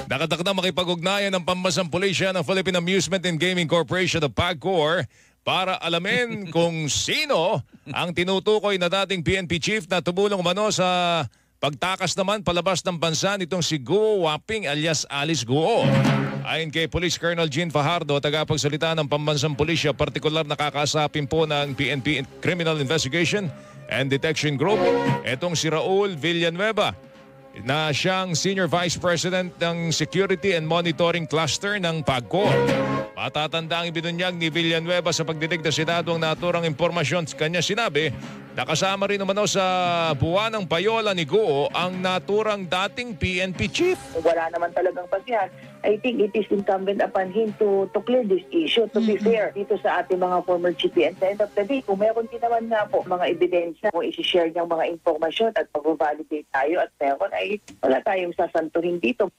Nakatakdang makipag-ugnayan ng pambansang pulisya ng Philippine Amusement and Gaming Corporation of PAGCOR para alamin kung sino ang tinutukoy na dating PNP chief na tumulong umano sa pagtakas naman palabas ng bansa nitong si Guo Waping alias Alice Guo. Ayon kay Police Colonel Jean Fajardo, tagapagsalita ng pambansang pulisya, partikular nakakasapin po ng PNP Criminal Investigation and Detection Group, etong si Raul Villanueva, na siyang Senior Vice President ng Security and Monitoring Cluster ng PAGCOR. Matatanda ang ibinunyag ni Villanueva sa pagdidig na Senado ang naturang impormasyon. Kanya sinabi, nakasama rin naman sa buwan ng payola ni Guo ang naturang dating PNP chief. Wala naman talagang pasihan. I think it is incumbent upon him to clear this issue, to be fair dito sa ating mga former GP. And at the end of the day, kung meron din naman nga po mga ebidensya, kung isi-share niyang mga impormasyon at pag-validate tayo at meron, ay wala tayong sasantuhin dito.